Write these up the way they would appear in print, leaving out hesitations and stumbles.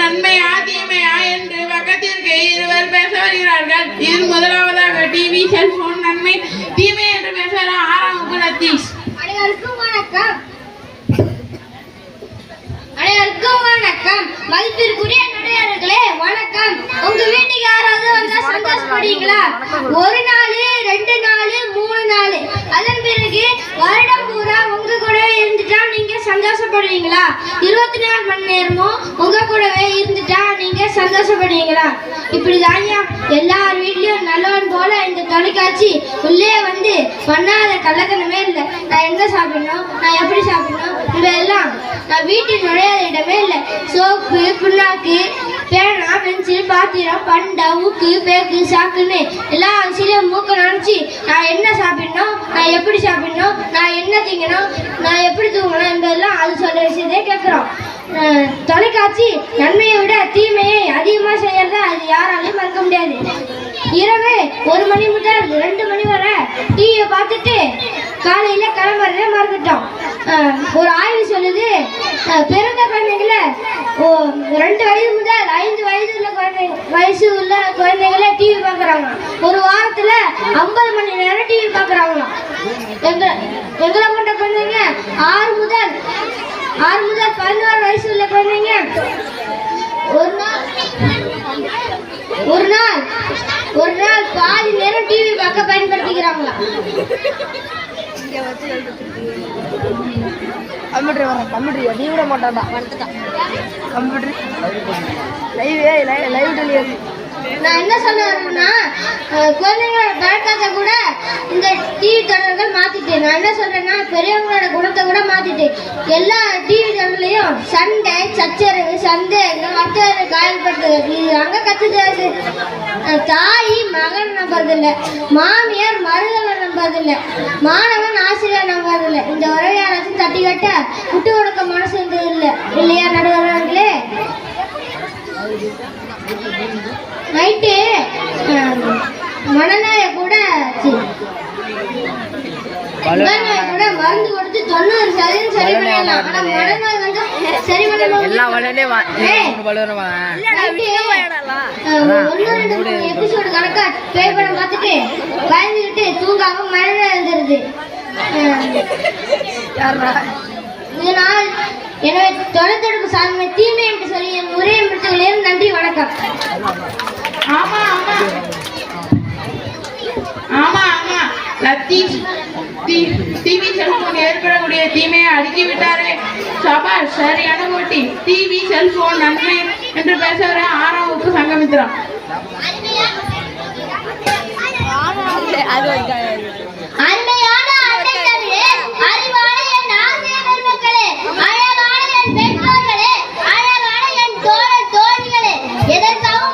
நன்மையா தீமையா என்று பக்கத்திற்கு இருவர் பேச வருகிறார்கள். இது முதலாவதாக டிவி செல்போன் நன்மை தீமை என்று பேசுகிற 6ஆம் வகுப்பு லத்தீஷ். அனைவருக்கும் வணக்கம். அனைவருக்கும் வணக்கம். மதிப்பிற்குரிய நடையாளர்களே வணக்கம். உங்க வீட்டுக்கு யாராவது வந்தா சந்தோஷப்படுவீங்களா? ஒரு நாள், 2 நாள், 3 நாள், அதன் பிறகு வருடம் பூரா உங்க கூடவே இருந்துட்டா நீங்க சந்தோஷப்படுவீங்களா? 24 மணி நேரமும் உங்க கூடவே இருந்துட்டா நீங்க சந்தோஷப்படுவீங்களா? இப்படிதானியா எல்லார் வீட்லயும் நல்லவன் போல இந்த தொலைக்காட்சி உள்ளே வந்து பண்ணாத கள்ளத்தனமே இல்லை. நான் எங்க சாப்பிடணும், நான் எப்படி சாப்பிடணும், இதெல்லாம் நான் வீட்டில் நுழையாத இடமே இல்லை. சோப்பு, புண்ணாக்கு, பேனா, பென்சில், பாத்திரம், பண்டை, ஊக்கு, பேக்கு, சாக்குன்னு எல்லா விஷயம் மூக்க நினைச்சு நான் என்ன சாப்பிடணும், நான் எப்படி சாப்பிடணும், நான் என்ன திங்கணும், நான் எப்படி தூங்கணும் என்பதெல்லாம் அது சொல்ற விஷயத்தை கேட்குறோம். தொலைக்காட்சி நன்மையை விட தீமையை அதிகமாக செய்யறத அது யாராலையும் மறக்க முடியாது. இரவு 1 மணி முதல் 2 மணி வரை டிவியை பார்த்துட்டு காலையில கிளம்புறதே மறந்துட்டோம். ஒரு ஆய்வு சொல்லுது, பிறந்த குழந்தைங்கள 2 வயது முதல் 5 வயசு உள்ள குழந்தைங்கள டிவி பார்க்குறாங்க. ஒரு வாரத்துல 50 மணி நேரம் டிவி பார்க்குறாங்களாம். எங்களை கொண்ட குழந்தைங்க 6 முதல் 11 வயசு உள்ள குழந்தைங்க ஒரு நாள் பாதி நேரம் டிவி பார்க்க பயன்படுத்திக்கிறாங்களா? கம்ப்யூட்டர் நீ விட மாட்டான்டா கம்ப்யூட்டர் லைவ் டெலிவரி. நான் என்ன சொல்ல வரேன்னா, குழந்தைங்களோட பழக்கத்தை கூட இந்த டிவி தொடர்கள் மாத்திட்டு, நான் என்ன சொல்றேன்னா பெரியவங்களோட குணத்தை கூட மாத்திட்டு எல்லா டிவி தொடர்லையும் சண்டை, சச்சரவு, சந்தேகம், மற்றவரை காயப்படுத்துறது இது அங்க கத்துக்கிறது. தாய் மகன் நம்புறதில்லை, மாமியார் மருகளை நம்புறதில்லை, மாணவன் ஆசிரியர் நம்புறதில்லை. இந்த உறவை யாராச்சும் தட்டி கட்ட விட்டு கொடுக்க மனசு இருந்தது இல்லை இல்லையா நடுவர்களே? நைட்டு மனநோயை கூட மருந்து கொடுத்து 90% சரி பண்ணலாம். ஆனா மனநோய் வந்து சரி பண்ணலாம். எபிசோடு கணக்கா பே பண்ண பார்த்துட்டு பயந்துக்கிட்டு தூங்காம மனநோய் வந்துருது. இதனால் எனவே தொலைத்தொடர்பு சாதனை தீமை என்று சொல்லி என் உரையை முடித்துள்ளேன். நன்றி, வணக்கம். ஆமா லத்தீஷ் டிவி செல்போன் ஏற்படக்கூடிய தீமையை அடுக்கிவிட்டாரே. சபாஷ், சரியான போட்டி. டிவி செல்போன் நன்மை என்று பேசுகிற 6ஆம் வகுப்பு சங்கமித்ரா. அருமையான அண்டை தமிழே, அறிவான என் ஆசிரியர் பெருமக்களே, அழகான என் பெற்றோர்களே, அழகான என் தோழர் தோழிகளே, எதற்காகவும்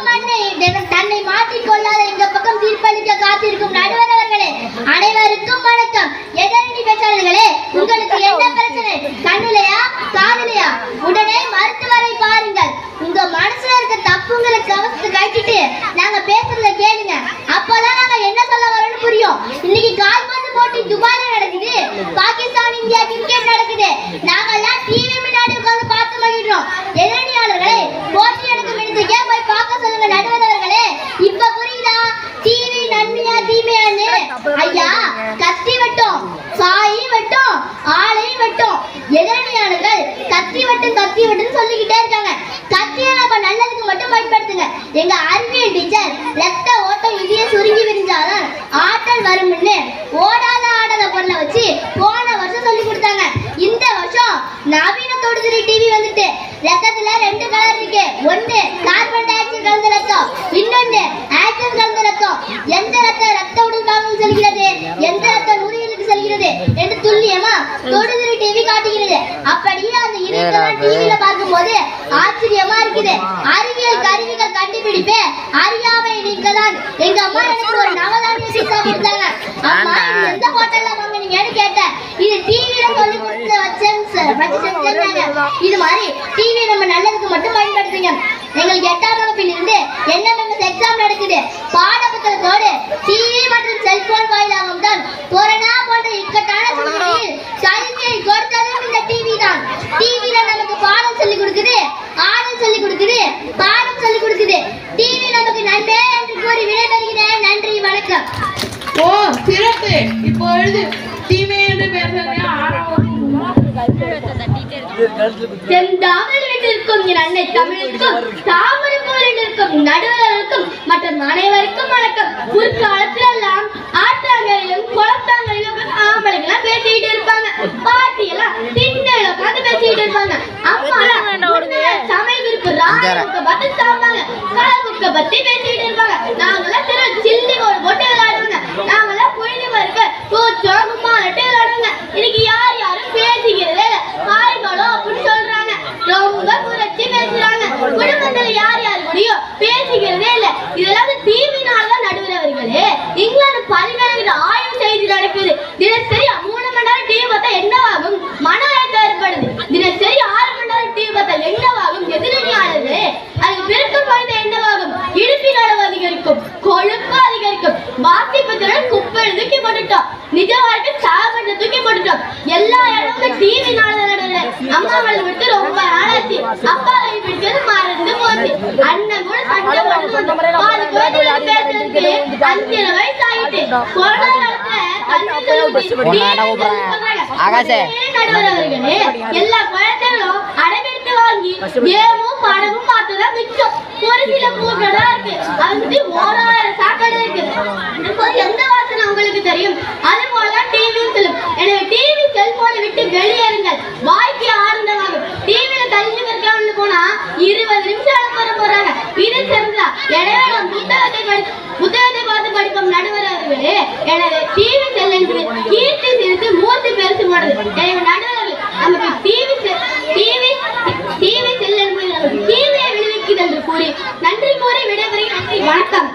தன்னை மாற்றிக்கொள்ளாத எங்க பக்கம் தீர்ப்பளிக்க காத்திருக்கும் நடுவர் அவர்களே, அனைவருக்கும் வணக்கம். எதிரணி பேச்சாளர்களே, உங்களுக்கு என்ன பிரச்சனை? கண்ணுலையா, காதுலையா? உடனே மருத்துவரை பாருங்கள். உங்க மனசுல இருக்க தப்புங்களை கவசத்தை கட்டிட்டு நாங்க பேசுறத கேளுங்க. அப்பதான் நாங்க என்ன சொல்ல வரோம்னு புரியும். இன்னைக்கு கால்பந்து போட்டி துபாயில நடக்குது, பாகிஸ்தான் இந்தியா கிரிக்கெட் நடக்குது. நாங்கெல்லாம் டிவி முன்னாடி உட்கார்ந்து பார்த்து மகிழ்றோம். எதிரணியாளர்களே, போட்டி நடக்கும் இடத்துக்கே போய் பார்க்க சொல்லுங்க நடுவர்களே. இப்ப புரியுதா டிவி நன்மையா தீமையான்னு? ஐயா, கத்தி வெட்டும், காய் வெட்டும், ஆளை வெட்டும். எதிரணியாளர்கள் கத்தி வெட்டும் சொல்லிக்கிட்டே இருக்காங்க. கத்தியை நம்ம நல்லதுக்கு மட்டும் பயன்படுத்துங்க. எங்க அறிவியல் டீச்சர் ரத்த ஓட்டம் இதே சுருங்கி விரிஞ்சாதான் ஆற்றல் வரும்னு ஆடாத பொருளை வச்சு போன வருஷம் சொல்லி கொடுத்தாங்க. இந்த வருஷம் நவீன தொடுதிரை டிவி வந்துட்டு ரத்தத்துல 2 கலர் இருக்கு. ஒண்ணு கார்பன் டை ஆக்சைடு கலந்த ரத்தம், இன்னொன்னு ஆக்சைடு கலந்த ரத்தம். எந்த ரத்தம் ரத்த உடல்களுக்கு செல்கிறது, எந்த ரத்தம் நுரையீரலுக்கு செல்கிறது என்று துல்லியமா தொடுதிரை டிவி காட்டுகிறது. அப்படியே அந்த இருக்கலாம் டிவியில பார்க்கும்போது ஆச்சரியமா இருக்குது. அறிவியல் கருவிகள் கண்டுபிடிப்பே அறியாமை நீங்கதான். எங்க அம்மா எனக்கு ஒரு நவதானிய சீசா கொடுத்தாங்க. அம்மா, இது எந்த ஹோட்டல்ல வாங்குனீங்கன்னு கேட்டேன். இது டிவியில சொல்லி கொடுத்து வச்சேன். இது மாதிரி டிவி நம்ம நல்லதுக்கு மட்டும் பயன்படுத்துங்க. எங்களுக்கு 8ஆம் வகுப்பில் இருந்து NMS எக்ஸாம் நடக்குது. பாட புத்தகத்தோடு டிவி மற்றும் செல்போன் வாயிலாகவும் தான் கொரோனா போன்ற இக்கட்டான சூழ்நிலையில் கல்வியை கொடுத்ததும் இந்த டிவி தான். டிவியில நமக்கு பாடம் சொல்லி கொடுக்குது, ஆடல் சொல்லி கொடுக்குது, செந்தாமல் வீட்டிற்கும் என் அன்னை தமிழுக்கும் தாமரை போரில் இருக்கும் நடுவர்களுக்கும் மற்றும் அனைவருக்கும் வணக்கம். முற்காலத்துல எல்லாம் ஆற்றாங்கரையிலும் குளத்தாங்கரையிலும் ஆம்பளைங்கெல்லாம் பேசிக்கிட்டு இருப்பாங்க. பாட்டி எல்லாம் திண்ணையில உட்காந்து பேசிக்கிட்டு இருப்பாங்க. அம்மா சமையல் விருப்பு ராணுவத்தை பத்தி சாப்பாங்க, கலப்புக்க பத்தி பேசிக்கிட்டு இருப்பாங்க. நாங்கெல்லாம் திரு சில்லி கோடு போட்டு விளையாடுவாங்க. நாங்கெல்லாம் புழுதி பருக்க சோகமா நட்டு விளையாடுவாங்க. இன்னைக்கு யாரும் பேசிக்கிறதே இல்லை. காய்களும் அப்படின்னு சொல்றாங்க. ரொம்ப புரட்சி பேசுறாங்க. குடும்பத்துல யார் கூடயும் பேசிக்கிறதே இல்லை. இதெல்லாம் டிவினாலதான் நடுவர்களே. இங்கிலாந்து பல்கலைக்கழக ஆய்வு செய்தி நடக்குது. தினசரி 3 மணி நேரம் டிவி பார்த்தா என்னவாகும்? மன அழுத்தம் ஏற்படுது. தினசரி 6 மணி நேரம் டிவி பார்த்தா என்னவாகும்? எதிரணியானது அது பெருக்கம் குறைந்த என்னவாகும்? இடுப்பின் அளவு அதிகரிக்கும், கொழுப்பு அதிகரிக்கும். வாசிப்பு திறன் குப்பை தூக்கி போட்டுட்டோம். நிஜ வாழ்க்கை சாப்பாட்டை தூக்கி போட்டுட்டோம். எல்லா இடமும் டிவினால நடந்தது. அம்மாவை விட்டு ரொம்ப நாளாச்சு. அப்பாவை பிடிச்சது மறந்து போச்சு. அண்ணன் கூட சண்டை போட்டு பாதி குழந்தைகளுக்கு பேசுறதுக்கு 5 வயசு ஆகிட்டு. கொரோனா நடுவர்களே, எல்லா குழந்தைகளும் அடமெடுத்து வாங்கி கேமும் படமும் பார்த்துதான் மிச்சம். ஒரு சில பூக்கடா இருக்கு, அது 1000 சாக்கடை இருக்கு. எந்த வாசனை உங்களுக்கு தெரியும்? அது போலதான் டிவியும் செல்லும். எனவே டிவி செல்போனை விட்டு வெளியேறுங்கள். வாய்க்கு ஆனந்தமாகும். டிவியில கல்வி கற்கலாம்னு போனா 20 நிமிஷம் வர போறாங்க. இது சரிதா? எனவே நாம் புத்தகத்தை பார்த்து படிப்போம் நடுவர்களே. எனவே டிவி செல் என்பது கீர்த்தி சிரித்து மூர்த்தி பெருசு மாடுது. எனவே நடுவர்கள் நமக்கு டிவி செல் என்பது நமக்கு டிவியை விடுவிக்குது என்று கூறி நன்றி கூறி விடைபெறுகிறேன். நன்றி, வணக்கம்.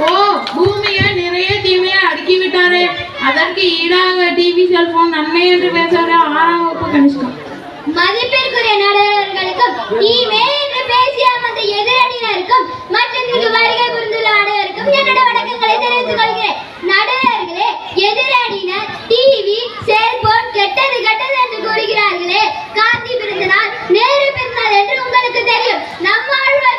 ஓ, பூமியை நிறைய தீமையை அடுக்கி விட்டாரே, அதற்கு ஈடாக டிவி செல்போன் நன்மை என்று பேசுகிற 6ஆம் வகுப்பு கனிஷ்டம். மதிப்பிற்குரிய நடுவர்களுக்கும் தீமே என்று பேசிய அந்த எதிரணியினருக்கும் மற்றும் இங்கு வருகை புரிந்துள்ள அனைவருக்கும் என்னோட வணக்கங்களை தெரிவித்துக் கொள்கிறேன். நடுவர்களே, எதிரணியினர் டிவி செல்போன் கெட்டது கெட்டது என்று கூறுகிறார்களே. காந்தி பிறந்த நாள், நேரு பிறந்த நாள் என்று உங்களுக்கு தெரியும். நம்மாழ்வார்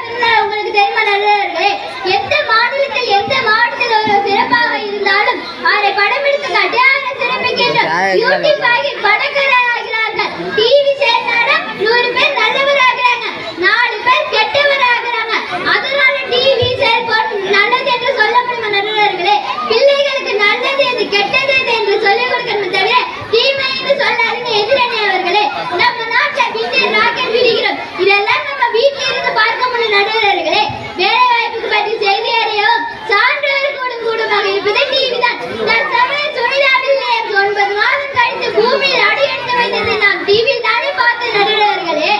பிறந்தநாள் உங்களுக்கு தெரியுமா நடுவர்களே? எந்த மாநிலத்தில் எந்த மாவட்டத்தில் ஒரு சிறப்பாக இருந்தாலும் அவரை படம் எடுத்து காட்டி அவரை சிறப்பிக்கின்றோம். யூடியூப் ஆகி பணக்காரராகிறார்கள். டிவி சேர்ந்தாலும் 100 பேர் நல்லவராகிறாங்க, 4 பேர் கெட்டவராகிறாங்க. அதனால டிவி செல்போன் நல்லது என்று சொல்ல முடியுமா நடுவர்களே? பிள்ளைகளுக்கு நல்லது எது கெட்டது என்று சொல்லிக் கொடுக்கணும் தவிர தீமை என்று சொல்லாதீங்க எதிரணியவர்களே. நம்ம நாட்டை விட்டு ராக்கெட் விடுகிறோம். இதெல்லாம் நம்ம வீட்டில் இருந்து பார்க்க முடியும் நடுவர்களே. வேலை வாய்ப்புக்கு பற்றி செய்தி அறியவும் சான்றோர் கூடுமாக இருப்பது டிவி தான். தற்சமய சுனிதாவில் 9 மாதம் கழித்து பூமியில் அடி எடுத்து வைத்ததை நாம் டிவியில் தானே பார்த்து நடுவர்களே.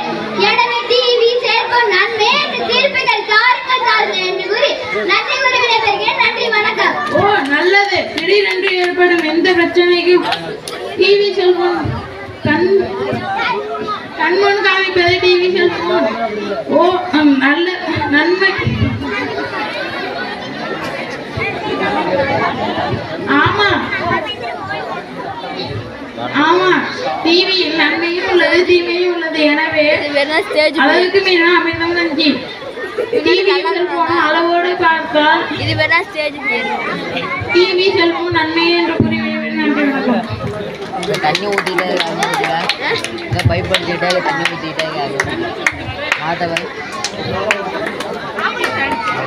எனவே டிவி செல்போன் நன்மை என்று தீர்ப்புகள் தாருங்கள் என்று கூறி நன்றி கூறி விடைபெறுகிறேன். நன்றி, வணக்கம். ஓ, நல்லது. திடீரென்று ஏற்படும் எந்த பிரச்சனைக்கும் டிவி செல்போன் கண்முன் காமிப்பது டிவி செல்போன். ஓ, நல்ல நன்மை. ஆமா, டிவியில் நன்மையும் உள்ளது தீமையும் உள்ளது. எனவே அளவுக்கு மீறினா அமிர்தம் நஞ்சி. டிவி செல்போன் அளவோடு பார்த்தால் டிவி செல்போன் நன்மை என்று கூறிவிடுவேன். நன்றி, வணக்கம். தண்ணி ஊற்றிட்டு பைப் அடிச்சுட்டே தண்ணி ஊற்றிட்டே ஆட்டவன்